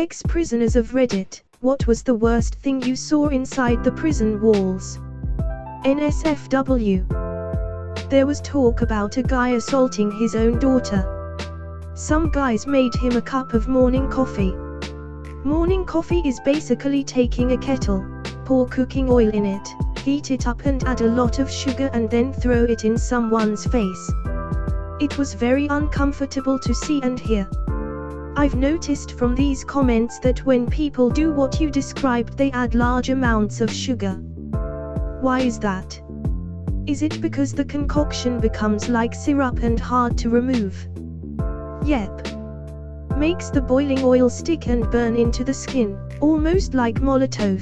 Ex-prisoners of Reddit, what was the worst thing you saw inside the prison walls? NSFW. There was talk about a guy assaulting his own daughter. Some guys made him a cup of morning coffee. Morning coffee is basically taking a kettle, pour cooking oil in it, heat it up and add a lot of sugar and then throw it in someone's face. It was very uncomfortable to see and hear. I've noticed from these comments that when people do what you described, they add large amounts of sugar. Why is that? Is it because the concoction becomes like syrup and hard to remove? Yep. Makes the boiling oil stick and burn into the skin, almost like Molotov,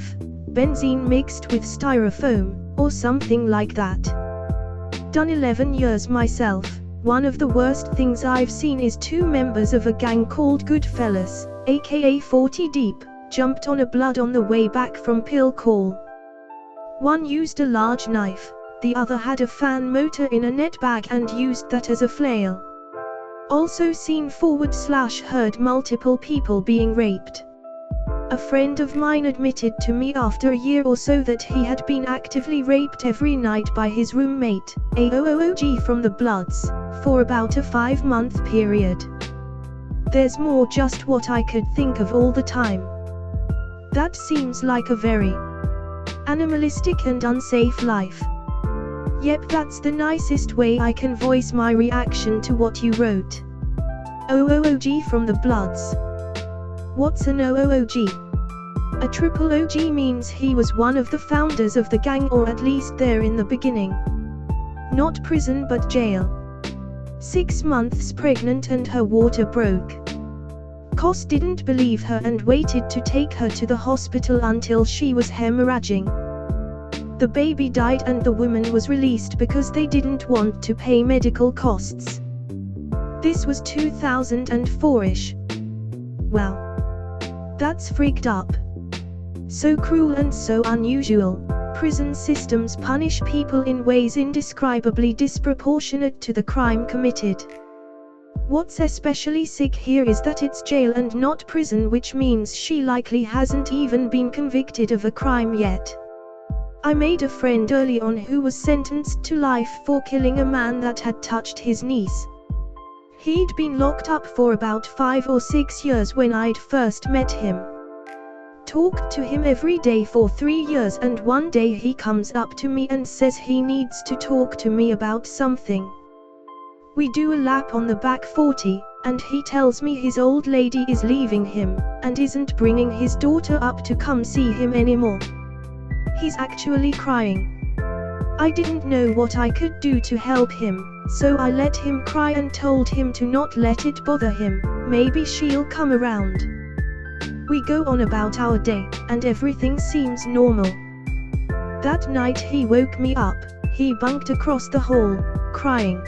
benzene mixed with styrofoam, or something like that. Done 11 years myself. One of the worst things I've seen is two members of a gang called Goodfellas, aka 40 Deep, jumped on a blood on the way back from pill call. One used a large knife, the other had a fan motor in a net bag and used that as a flail. Also seen /heard multiple people being raped. A friend of mine admitted to me after a year or so that he had been actively raped every night by his roommate, a OOG from the Bloods, for about a 5-month period. There's more, just what I could think of all the time. That seems like a very animalistic and unsafe life. Yep, that's the nicest way I can voice my reaction to what you wrote. OOG from the Bloods. What's an OOG? A triple OG means he was one of the founders of the gang, or at least there in the beginning. Not prison but jail. 6 months pregnant and her water broke. Cos didn't believe her and waited to take her to the hospital until she was hemorrhaging. The baby died and the woman was released because they didn't want to pay medical costs. This was 2004-ish. Well, that's freaked up. So cruel and so unusual. Prison systems punish people in ways indescribably disproportionate to the crime committed. What's especially sick here is that it's jail and not prison, which means she likely hasn't even been convicted of a crime yet. I made a friend early on who was sentenced to life for killing a man that had touched his niece. He'd been locked up for about 5 or 6 years when I'd first met him. Talked to him every day for 3 years, and one day he comes up to me and says he needs to talk to me about something. We do a lap on the back 40, and he tells me his old lady is leaving him, and isn't bringing his daughter up to come see him anymore. He's actually crying. I didn't know what I could do to help him, so I let him cry and told him to not let it bother him, maybe she'll come around. We go on about our day, and everything seems normal. That night he woke me up, he bunked across the hall, crying.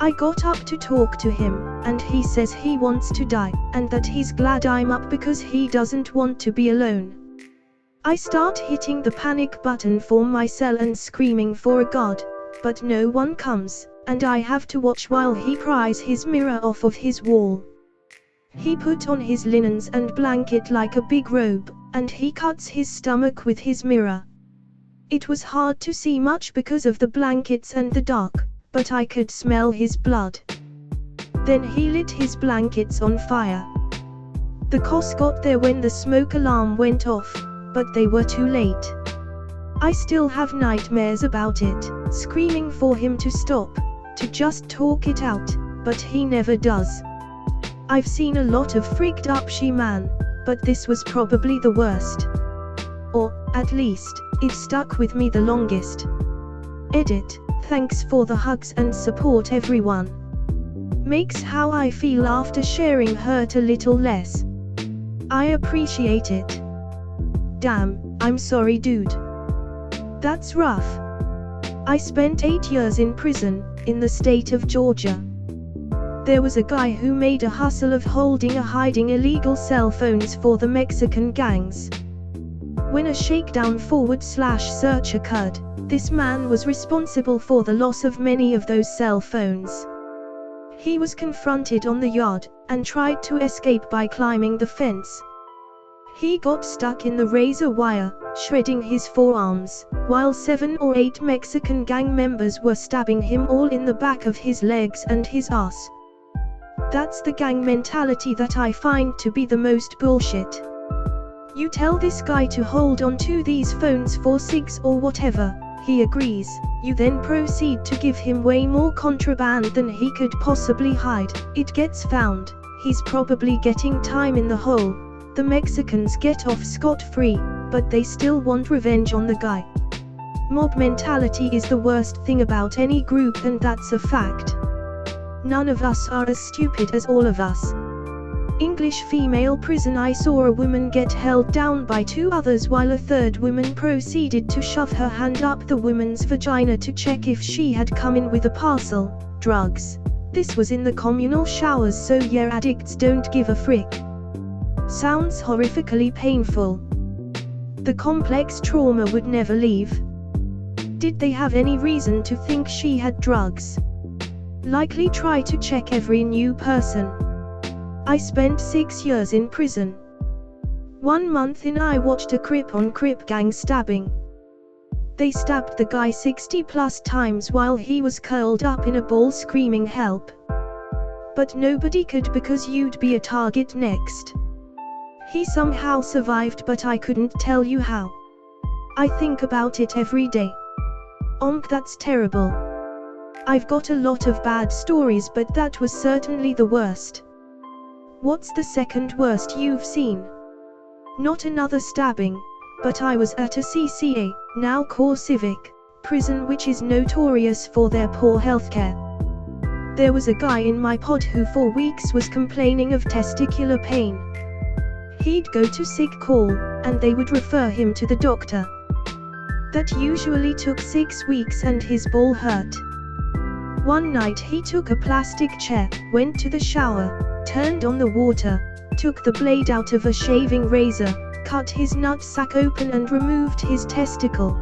I got up to talk to him, and he says he wants to die, and that he's glad I'm up because he doesn't want to be alone. I start hitting the panic button for my cell and screaming for a god, but no one comes, and I have to watch while he pries his mirror off of his wall. He put on his linens and blanket like a big robe, and he cuts his stomach with his mirror. It was hard to see much because of the blankets and the dark, but I could smell his blood. Then he lit his blankets on fire. The cops got there when the smoke alarm went off, but they were too late. I still have nightmares about it, screaming for him to stop, to just talk it out, but he never does. I've seen a lot of freaked up she-man, but this was probably the worst. Or, at least, it stuck with me the longest. Edit, thanks for the hugs and support everyone. Makes how I feel after sharing hurt a little less. I appreciate it. Damn, I'm sorry dude. That's rough. I spent 8 years in prison, in the state of Georgia. There was a guy who made a hustle of hiding illegal cell phones for the Mexican gangs. When a shakedown/search occurred, this man was responsible for the loss of many of those cell phones. He was confronted on the yard, and tried to escape by climbing the fence, He got stuck in the razor wire, shredding his forearms, while 7 or 8 Mexican gang members were stabbing him all in the back of his legs and his ass. That's the gang mentality that I find to be the most bullshit. You tell this guy to hold on to these phones for 6 or whatever, he agrees. You then proceed to give him way more contraband than he could possibly hide. It gets found. He's probably getting time in the hole. The Mexicans get off scot-free, but they still want revenge on the guy. Mob mentality is the worst thing about any group, and that's a fact. None of us are as stupid as all of us. English female prison. I saw a woman get held down by 2 others while a third woman proceeded to shove her hand up the woman's vagina to check if she had come in with a parcel, drugs. This was in the communal showers, so yeah, addicts don't give a frick. Sounds horrifically painful. The complex trauma would never leave. Did they have any reason to think she had drugs? Likely try to check every new person. I spent 6 years in prison. 1 month in, I watched a Crip on Crip gang stabbing. They stabbed the guy 60+ times while he was curled up in a ball screaming help. But nobody could, because you'd be a target next. He somehow survived, but I couldn't tell you how. I think about it every day. That's terrible. I've got a lot of bad stories, but that was certainly the worst. What's the second worst you've seen? Not another stabbing, but I was at a CCA, now core civic, prison, which is notorious for their poor healthcare. There was a guy in my pod who for weeks was complaining of testicular pain. He'd go to sick call, and they would refer him to the doctor. That usually took 6 weeks, and his ball hurt. One night he took a plastic chair, went to the shower, turned on the water, took the blade out of a shaving razor, cut his nutsack open and removed his testicle.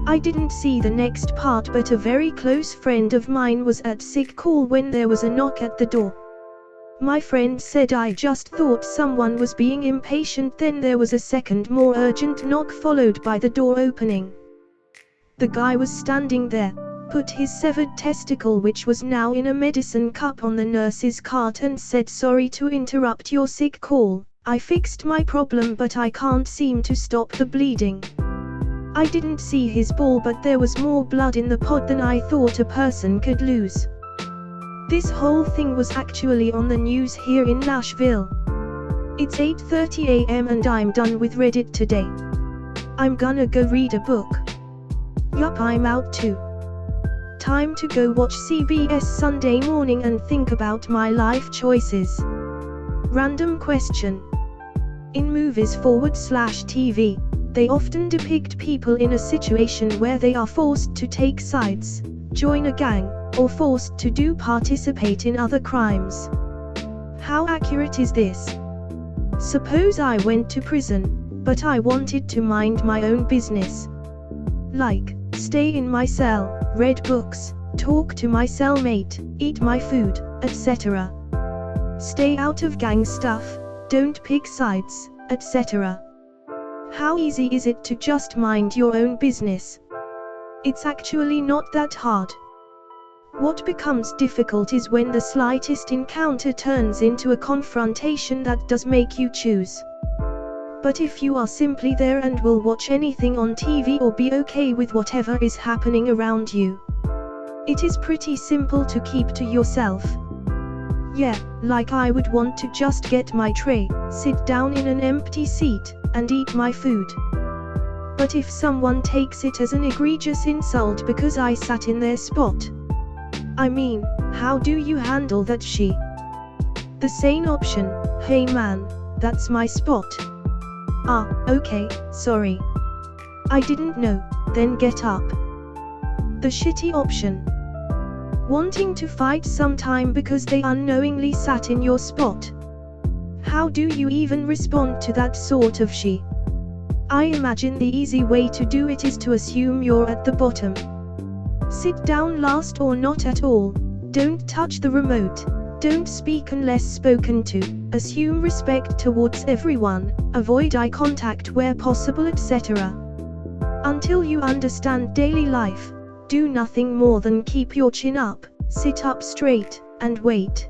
I didn't see the next part, but a very close friend of mine was at sick call when there was a knock at the door. My friend said, I just thought someone was being impatient. Then there was a second, more urgent knock, followed by the door opening. The guy was standing there, put his severed testicle, which was now in a medicine cup, on the nurse's cart and said, sorry to interrupt your sick call. I fixed my problem, but I can't seem to stop the bleeding. I didn't see his ball, but there was more blood in the pod than I thought a person could lose. This whole thing was actually on the news here in Nashville. It's 8:30 a.m. and I'm done with Reddit today. I'm gonna go read a book. Yup, I'm out too. Time to go watch CBS Sunday Morning and think about my life choices. Random question. In movies /TV, they often depict people in a situation where they are forced to take sides, join a gang, or forced to participate in other crimes. How accurate is this? Suppose I went to prison, but I wanted to mind my own business. Like, stay in my cell, read books, talk to my cellmate, eat my food, etc. Stay out of gang stuff, don't pick sides, etc. How easy is it to just mind your own business? It's actually not that hard. What becomes difficult is when the slightest encounter turns into a confrontation that does make you choose. But if you are simply there and will watch anything on TV or be okay with whatever is happening around you, it is pretty simple to keep to yourself. Yeah, like I would want to just get my tray, sit down in an empty seat, and eat my food. But if someone takes it as an egregious insult because I sat in their spot, I mean, how do you handle that? The sane option, hey man, that's my spot. Ah, okay, sorry. I didn't know, then get up. The shitty option. Wanting to fight sometime because they unknowingly sat in your spot. How do you even respond to that sort of shit? I imagine the easy way to do it is to assume you're at the bottom. Sit down last or not at all, don't touch the remote, Don't speak unless spoken to, assume respect towards everyone, avoid eye contact where possible, etc. Until you understand daily life, do nothing more than keep your chin up, sit up straight, and wait.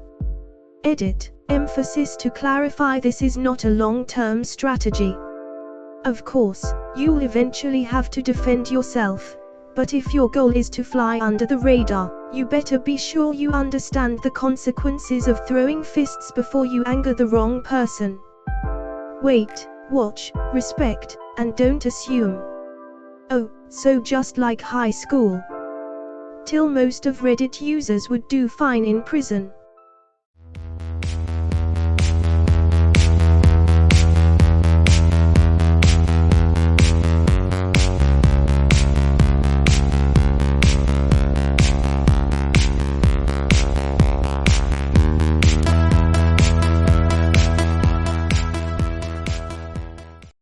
Edit. Emphasis to clarify, this is not a long-term strategy. Of course, you'll eventually have to defend yourself, but if your goal is to fly under the radar, you better be sure you understand the consequences of throwing fists before you anger the wrong person. Wait, watch, respect, and don't assume. Oh, so just like high school. Till most of Reddit users would do fine in prison.